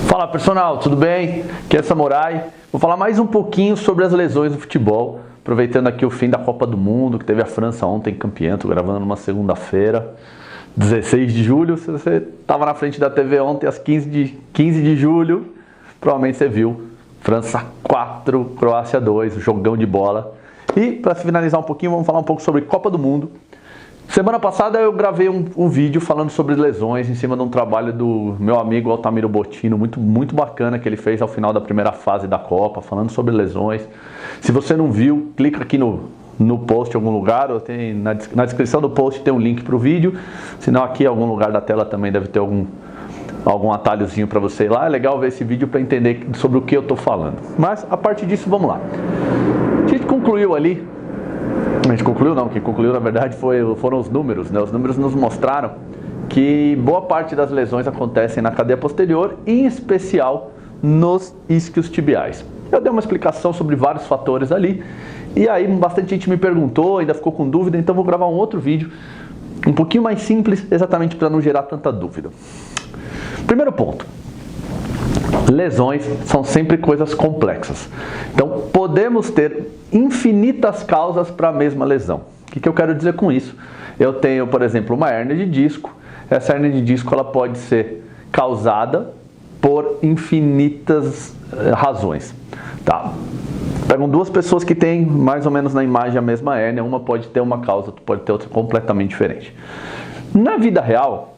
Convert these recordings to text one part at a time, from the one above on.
Fala personal, tudo bem? Aqui é Samurai. Vou falar mais um pouquinho sobre as lesões do futebol, aproveitando aqui o fim da Copa do Mundo, que teve a França ontem campeã. Tô gravando numa segunda-feira, 16 de julho. Se você estava na frente da TV ontem às 15 de julho, provavelmente você viu França 4, Croácia 2, jogão de bola. E para finalizar um pouquinho, vamos falar um pouco sobre Copa do Mundo. Semana passada eu gravei um vídeo falando sobre lesões em cima de um trabalho do meu amigo Altamiro Bottino, muito bacana, que ele fez ao final da primeira fase da Copa, falando sobre lesões. Se você não viu, clica aqui no post em algum lugar, ou tem, na descrição do post tem um link para o vídeo, senão aqui em algum lugar da tela também deve ter algum atalhozinho para você ir lá. É legal ver esse vídeo para entender sobre o que eu estou falando. Mas a partir disso, vamos lá. A gente concluiu ali. A gente concluiu não, quem concluiu na verdade foram os números, né? Os números nos mostraram que boa parte das lesões acontecem na cadeia posterior, em especial nos isquios tibiais. Eu dei uma explicação sobre vários fatores ali, e aí bastante gente me perguntou, ainda ficou com dúvida, então vou gravar um outro vídeo, um pouquinho mais simples, exatamente para não gerar tanta dúvida. Primeiro ponto. Lesões são sempre coisas complexas. Então, podemos ter infinitas causas para a mesma lesão. O que eu quero dizer com isso? Eu tenho, por exemplo, uma hérnia de disco. Essa hérnia de disco ela pode ser causada por infinitas razões. Tá? Pegam duas pessoas que têm mais ou menos na imagem a mesma hérnia, uma pode ter uma causa, outra pode ter outra completamente diferente. Na vida real,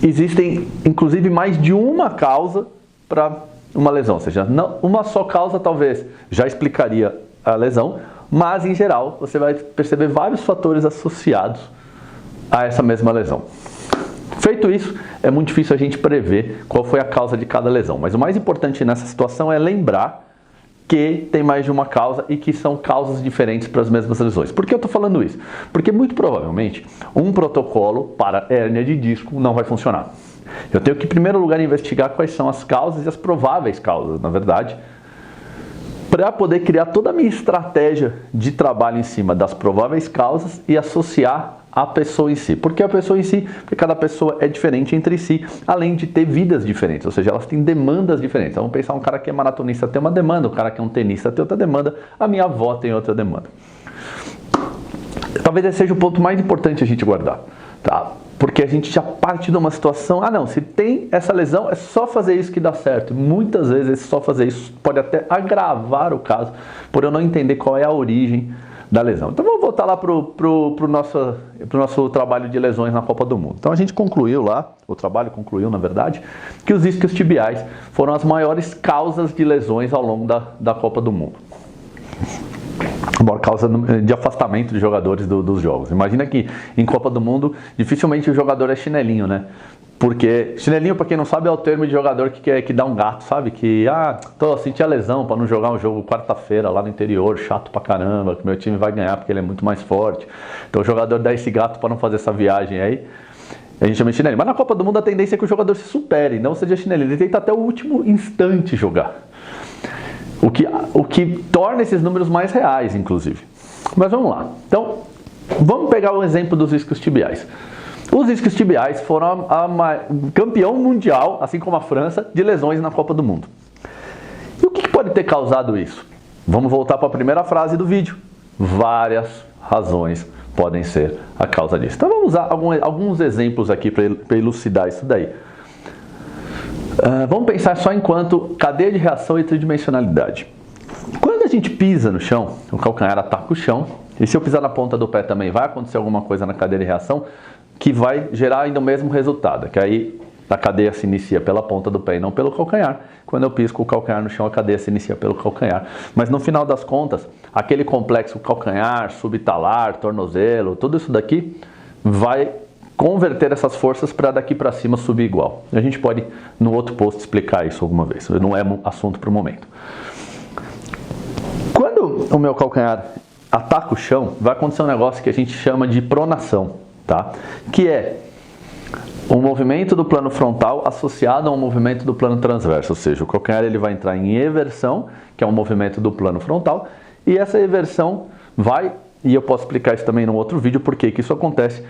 existem inclusive mais de uma causa para uma lesão, ou seja, não, uma só causa talvez já explicaria a lesão, mas em geral você vai perceber vários fatores associados a essa mesma lesão. Feito isso, é muito difícil a gente prever qual foi a causa de cada lesão, mas o mais importante nessa situação é lembrar que tem mais de uma causa e que são causas diferentes para as mesmas lesões. Por que eu estou falando isso? Porque muito provavelmente um protocolo para hérnia de disco não vai funcionar. Eu tenho que, em primeiro lugar, investigar quais são as causas e as prováveis causas, na verdade, para poder criar toda a minha estratégia de trabalho em cima das prováveis causas e associar a pessoa em si. Por que a pessoa em si? Porque cada pessoa é diferente entre si, além de ter vidas diferentes, ou seja, elas têm demandas diferentes. Então, vamos pensar, um cara que é maratonista tem uma demanda, um cara que é um tenista tem outra demanda, a minha avó tem outra demanda. Talvez esse seja o ponto mais importante a gente guardar, tá? Porque a gente já parte de uma situação, não, se tem essa lesão, é só fazer isso que dá certo. Muitas vezes só fazer isso pode até agravar o caso, por eu não entender qual é a origem da lesão. Então vamos voltar lá pro nosso trabalho de lesões na Copa do Mundo. Então a gente concluiu lá, o trabalho concluiu na verdade, que os isquios tibiais foram as maiores causas de lesões ao longo da Copa do Mundo. A maior causa de afastamento de jogadores dos jogos. Imagina que em Copa do Mundo dificilmente o jogador é chinelinho, né? Porque chinelinho, para quem não sabe, é o termo de jogador que dá um gato, sabe? Que, senti a lesão para não jogar um jogo quarta-feira lá no interior, chato pra caramba, que meu time vai ganhar porque ele é muito mais forte. Então o jogador dá esse gato para não fazer essa viagem aí. A gente chama de chinelinho. Mas na Copa do Mundo a tendência é que o jogador se supere, não seja chinelinho. Ele tenta até o último instante jogar. O que torna esses números mais reais, inclusive. Mas vamos lá. Então, vamos pegar o exemplo dos isquios tibiais. Os isquios tibiais foram campeão mundial, assim como a França, de lesões na Copa do Mundo. E o que pode ter causado isso? Vamos voltar para a primeira frase do vídeo. Várias razões podem ser a causa disso. Então vamos usar alguns exemplos aqui para elucidar isso daí. Vamos pensar só enquanto cadeia de reação e tridimensionalidade. Quando a gente pisa no chão, o calcanhar ataca o chão, e se eu pisar na ponta do pé também vai acontecer alguma coisa na cadeia de reação que vai gerar ainda o mesmo resultado, que aí a cadeia se inicia pela ponta do pé e não pelo calcanhar. Quando eu piso com o calcanhar no chão, a cadeia se inicia pelo calcanhar. Mas no final das contas, aquele complexo calcanhar, subtalar, tornozelo, tudo isso daqui vai converter essas forças para daqui para cima subir igual. A gente pode, no outro post, explicar isso alguma vez. Não é assunto para o momento. Quando o meu calcanhar ataca o chão, vai acontecer um negócio que a gente chama de pronação, tá? Que é um movimento do plano frontal associado a um movimento do plano transverso. Ou seja, o calcanhar ele vai entrar em eversão, que é um movimento do plano frontal, e essa eversão vai e eu posso explicar isso também num outro vídeo, por que isso acontece,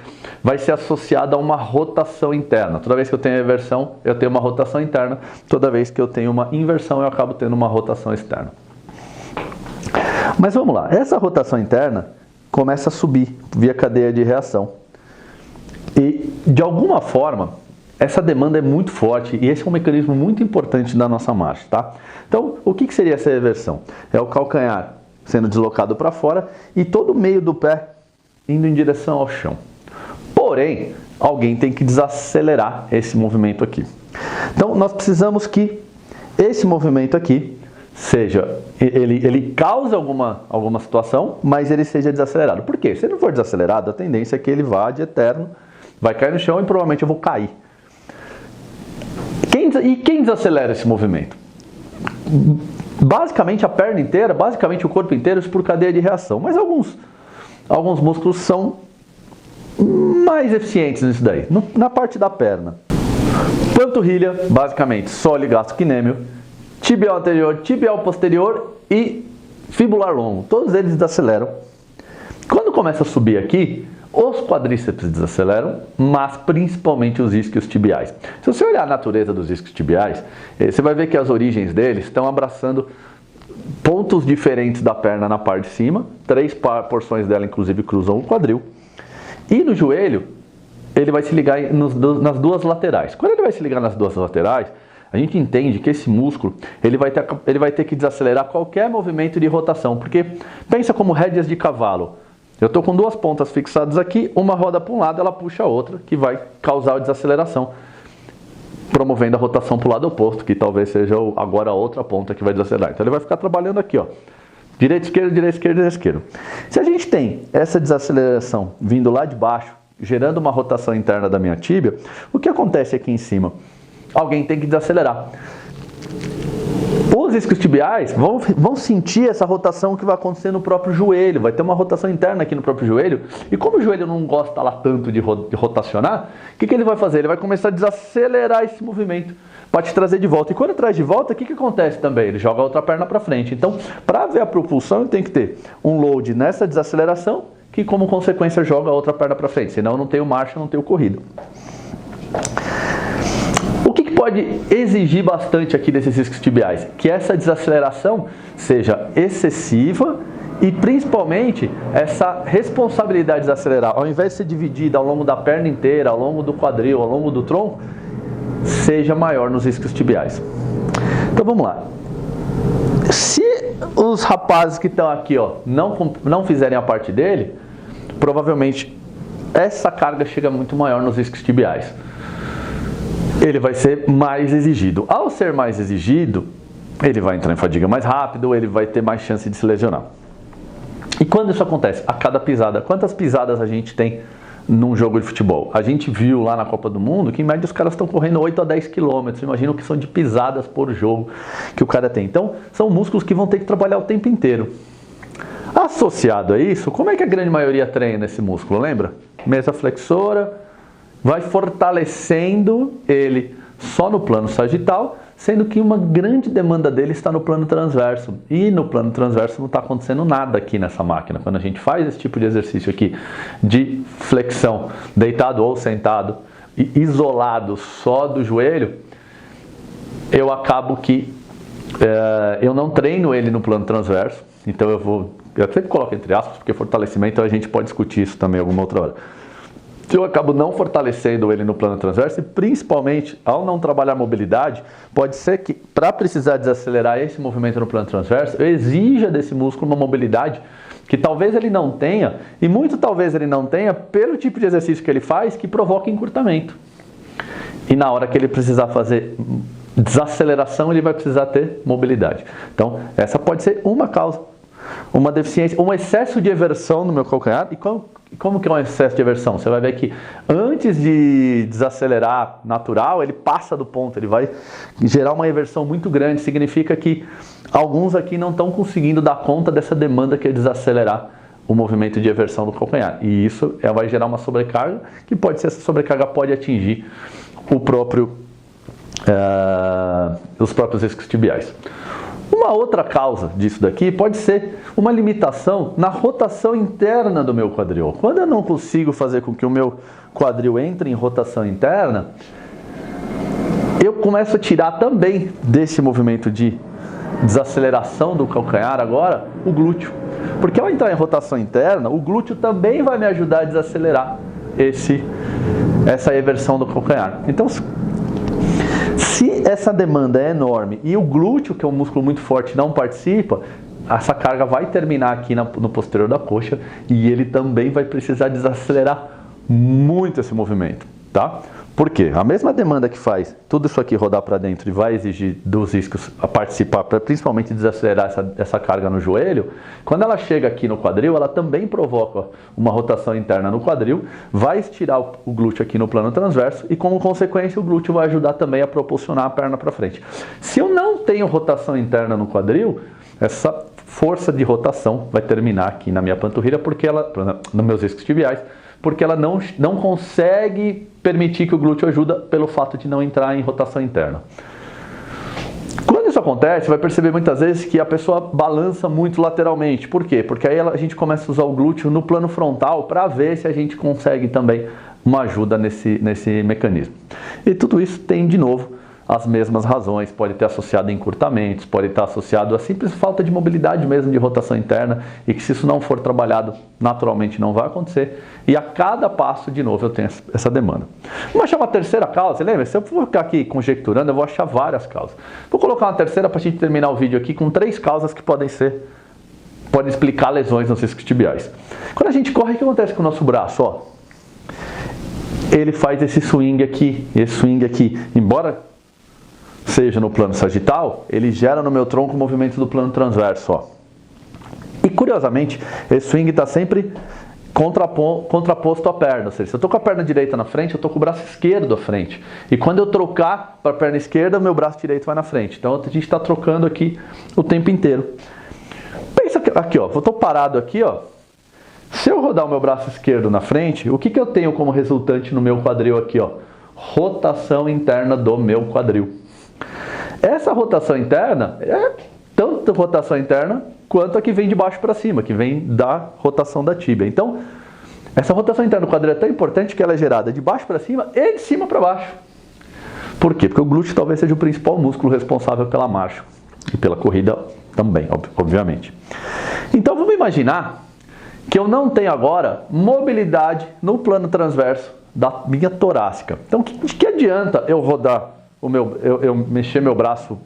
vai ser associado a uma rotação interna. Toda vez que eu tenho reversão, eu tenho uma rotação interna, toda vez que eu tenho uma inversão, eu acabo tendo uma rotação externa. Mas vamos lá, essa rotação interna começa a subir via cadeia de reação. E, de alguma forma, essa demanda é muito forte e esse é um mecanismo muito importante da nossa marcha, tá? Então, o que seria essa reversão? É o calcanhar sendo deslocado para fora e todo o meio do pé indo em direção ao chão. Porém, alguém tem que desacelerar esse movimento aqui. Então, nós precisamos que esse movimento aqui seja, ele cause alguma situação, mas ele seja desacelerado. Por quê? Se ele não for desacelerado, a tendência é que ele vá de eterno, vai cair no chão e provavelmente eu vou cair. Quem desacelera esse movimento? Basicamente a perna inteira, basicamente o corpo inteiro, isso por cadeia de reação. Mas alguns músculos são mais eficientes nisso daí. Na parte da perna. Panturrilha, basicamente, sólido gastrocnêmio, tibial anterior, tibial posterior e fibular longo. Todos eles desaceleram. Quando começa a subir aqui, os quadríceps desaceleram, mas principalmente os isquios tibiais. Se você olhar a natureza dos isquios tibiais, você vai ver que as origens deles estão abraçando pontos diferentes da perna na parte de cima, 3 porções dela inclusive cruzam o quadril, e no joelho ele vai se ligar nas duas laterais. Quando ele vai se ligar nas duas laterais, a gente entende que esse músculo ele vai ter que desacelerar qualquer movimento de rotação, porque pensa como rédeas de cavalo. Eu estou com 2 pontas fixadas aqui, uma roda para um lado, ela puxa a outra, que vai causar a desaceleração, promovendo a rotação para o lado oposto, que talvez seja agora a outra ponta que vai desacelerar. Então ele vai ficar trabalhando aqui, ó, direita, esquerda, direita, esquerda, direita, esquerda. Se a gente tem essa desaceleração vindo lá de baixo, gerando uma rotação interna da minha tíbia, o que acontece aqui em cima? Alguém tem que desacelerar. Os isquios tibiais vão sentir essa rotação que vai acontecer no próprio joelho, vai ter uma rotação interna aqui no próprio joelho, e como o joelho não gosta lá tanto de rotacionar, o que ele vai fazer? Ele vai começar a desacelerar esse movimento para te trazer de volta. E quando traz de volta, o que acontece também? Ele joga a outra perna para frente. Então, para ver a propulsão, ele tem que ter um load nessa desaceleração, que como consequência joga a outra perna para frente, senão eu não tenho marcha, não tenho corrida. O que pode exigir bastante aqui desses isquios tibiais? Que essa desaceleração seja excessiva e principalmente essa responsabilidade de acelerar, ao invés de ser dividida ao longo da perna inteira, ao longo do quadril, ao longo do tronco, seja maior nos isquios tibiais. Então vamos lá. Se os rapazes que estão aqui, ó, não fizerem a parte dele, provavelmente essa carga chega muito maior nos isquios tibiais. Ele vai ser mais exigido. Ao ser mais exigido, ele vai entrar em fadiga mais rápido, ele vai ter mais chance de se lesionar. E quando isso acontece? A cada pisada. Quantas pisadas a gente tem num jogo de futebol? A gente viu lá na Copa do Mundo que em média os caras estão correndo 8 a 10 km. Imagina o que são de pisadas por jogo que o cara tem. Então, são músculos que vão ter que trabalhar o tempo inteiro. Associado a isso, como é que a grande maioria treina esse músculo? Lembra? Mesa flexora, vai fortalecendo ele só no plano sagital, sendo que uma grande demanda dele está no plano transverso. E no plano transverso não está acontecendo nada aqui nessa máquina. Quando a gente faz esse tipo de exercício aqui, de flexão, deitado ou sentado, e isolado só do joelho, eu acabo que eu não treino ele no plano transverso. Então eu sempre coloco entre aspas, porque fortalecimento a gente pode discutir isso também alguma outra hora. Eu acabo não fortalecendo ele no plano transverso e principalmente ao não trabalhar mobilidade, pode ser que para precisar desacelerar esse movimento no plano transverso, eu exija desse músculo uma mobilidade que talvez ele não tenha e muito talvez ele não tenha pelo tipo de exercício que ele faz que provoca encurtamento. E na hora que ele precisar fazer desaceleração, ele vai precisar ter mobilidade. Então essa pode ser uma causa, uma deficiência, um excesso de eversão no meu calcanhar. E como que é um excesso de eversão? Você vai ver que antes de desacelerar natural, ele passa do ponto, ele vai gerar uma eversão muito grande. Significa que alguns aqui não estão conseguindo dar conta dessa demanda que é desacelerar o movimento de eversão do calcanhar. E isso vai gerar uma sobrecarga, que pode ser, essa sobrecarga pode atingir os próprios isquios tibiais. Uma outra causa disso daqui pode ser uma limitação na rotação interna do meu quadril. Quando eu não consigo fazer com que o meu quadril entre em rotação interna, eu começo a tirar também desse movimento de desaceleração do calcanhar agora o glúteo. Porque ao entrar em rotação interna, o glúteo também vai me ajudar a desacelerar essa eversão do calcanhar. Então, se essa demanda é enorme e o glúteo, que é um músculo muito forte, não participa, essa carga vai terminar aqui no posterior da coxa e ele também vai precisar desacelerar muito esse movimento, tá? Por quê? A mesma demanda que faz tudo isso aqui rodar para dentro e vai exigir dos isquios a participar para principalmente desacelerar essa carga no joelho, quando ela chega aqui no quadril, ela também provoca uma rotação interna no quadril, vai estirar o glúteo aqui no plano transverso e, como consequência, o glúteo vai ajudar também a propulsionar a perna para frente. Se eu não tenho rotação interna no quadril, essa força de rotação vai terminar aqui na minha panturrilha, nos meus isquios tibiais, porque ela não consegue permitir que o glúteo ajuda pelo fato de não entrar em rotação interna. Quando isso acontece, você vai perceber muitas vezes que a pessoa balança muito lateralmente. Por quê? Porque aí a gente começa a usar o glúteo no plano frontal para ver se a gente consegue também uma ajuda nesse mecanismo. E tudo isso tem, de novo, as mesmas razões, pode ter associado a encurtamentos, pode estar associado a simples falta de mobilidade mesmo, de rotação interna, e que se isso não for trabalhado, naturalmente não vai acontecer, e a cada passo, de novo, eu tenho essa demanda. Vamos achar uma terceira causa, lembra? Se eu for ficar aqui conjecturando, eu vou achar várias causas. Vou colocar uma terceira para a gente terminar o vídeo aqui com 3 causas que podem explicar lesões nos isquios tibiais. Quando a gente corre, o que acontece com o nosso braço? Ó, ele faz esse swing aqui, embora seja no plano sagital, ele gera no meu tronco o movimento do plano transverso, ó. E curiosamente, esse swing está sempre contraposto à perna, ou seja, se eu estou com a perna direita na frente, eu estou com o braço esquerdo à frente. E quando eu trocar para a perna esquerda, o meu braço direito vai na frente. Então a gente está trocando aqui o tempo inteiro. Pensa aqui, ó, eu estou parado aqui, ó. Se eu rodar o meu braço esquerdo na frente, o que eu tenho como resultante no meu quadril aqui, ó? Rotação interna do meu quadril. Essa rotação interna é tanto rotação interna quanto a que vem de baixo para cima, que vem da rotação da tíbia. Então, essa rotação interna do quadril é tão importante que ela é gerada de baixo para cima e de cima para baixo. Por quê? Porque o glúteo talvez seja o principal músculo responsável pela marcha e pela corrida também, obviamente. Então, vamos imaginar que eu não tenho agora mobilidade no plano transverso da minha torácica. Então, de que adianta eu rodar eu mexer meu braço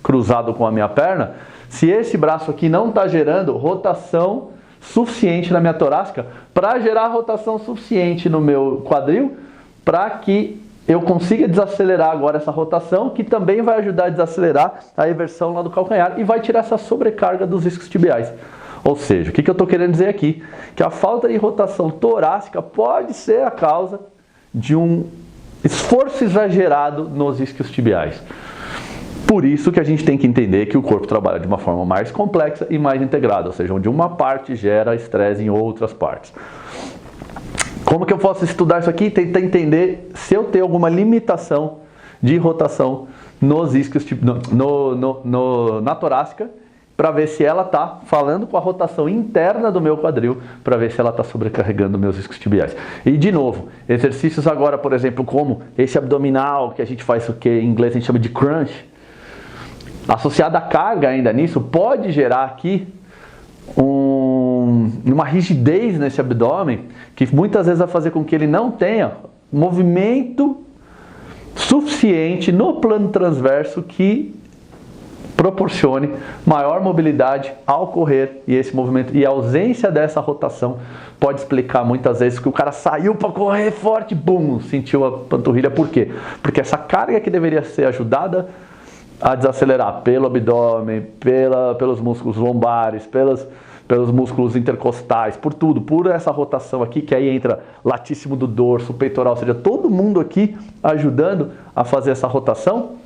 cruzado com a minha perna, se esse braço aqui não está gerando rotação suficiente na minha torácica para gerar rotação suficiente no meu quadril, para que eu consiga desacelerar agora essa rotação, que também vai ajudar a desacelerar a eversão lá do calcanhar e vai tirar essa sobrecarga dos isquios tibiais. Ou seja, o que eu estou querendo dizer aqui? Que a falta de rotação torácica pode ser a causa de um esforço exagerado nos isquios tibiais. Por isso que a gente tem que entender que o corpo trabalha de uma forma mais complexa e mais integrada, ou seja, onde uma parte gera estresse em outras partes. Como que eu posso estudar isso aqui e tentar entender se eu tenho alguma limitação de rotação nos isquios, na torácica, para ver se ela está falando com a rotação interna do meu quadril, para ver se ela está sobrecarregando meus isquios tibiais. E de novo, exercícios agora, por exemplo, como esse abdominal, que a gente faz o que em inglês a gente chama de crunch, associado à carga ainda nisso, pode gerar aqui uma rigidez nesse abdômen, que muitas vezes vai fazer com que ele não tenha movimento suficiente no plano transverso que proporcione maior mobilidade ao correr, e esse movimento e a ausência dessa rotação pode explicar muitas vezes que o cara saiu para correr forte, bum, sentiu a panturrilha. Por quê? Porque essa carga que deveria ser ajudada a desacelerar pelo abdômen, pelos músculos lombares, pelos músculos intercostais, por essa rotação aqui, que aí entra latíssimo do dorso, peitoral, ou seja, todo mundo aqui ajudando a fazer essa rotação,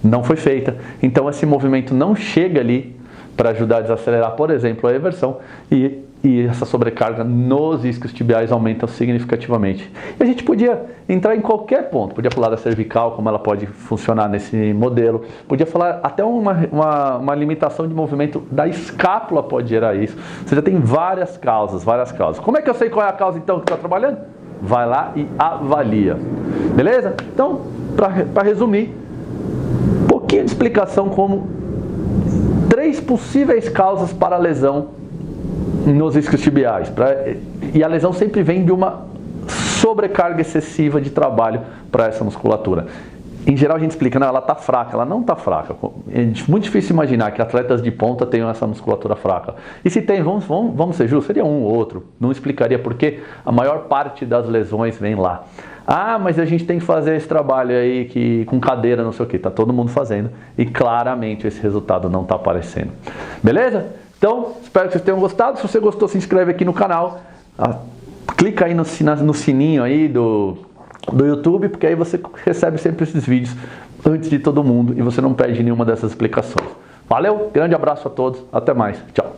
não foi feita. Então esse movimento não chega ali para ajudar a desacelerar, por exemplo, a eversão, e e essa sobrecarga nos isquiotibiais aumenta significativamente. E a gente podia entrar em qualquer ponto, podia falar da cervical, como ela pode funcionar nesse modelo, podia falar até uma limitação de movimento da escápula pode gerar isso. Você já tem várias causas, várias causas. Como é que eu sei qual é a causa então que está trabalhando? Vai lá e avalia. Beleza? Então, para resumir, um pouquinho de explicação como 3 possíveis causas para a lesão nos isquiotibiais. E a lesão sempre vem de uma sobrecarga excessiva de trabalho para essa musculatura. Em geral a gente explica, não, ela está fraca, ela não está fraca. É muito difícil imaginar que atletas de ponta tenham essa musculatura fraca. E se tem, vamos ser justos, seria um ou outro. Não explicaria porque a maior parte das lesões vem lá. Ah, mas a gente tem que fazer esse trabalho aí com cadeira, não sei o que. Está todo mundo fazendo e claramente esse resultado não está aparecendo. Beleza? Então, espero que vocês tenham gostado. Se você gostou, se inscreve aqui no canal. Clica aí no sininho aí do YouTube, porque aí você recebe sempre esses vídeos antes de todo mundo e você não perde nenhuma dessas explicações. Valeu, grande abraço a todos, até mais, tchau.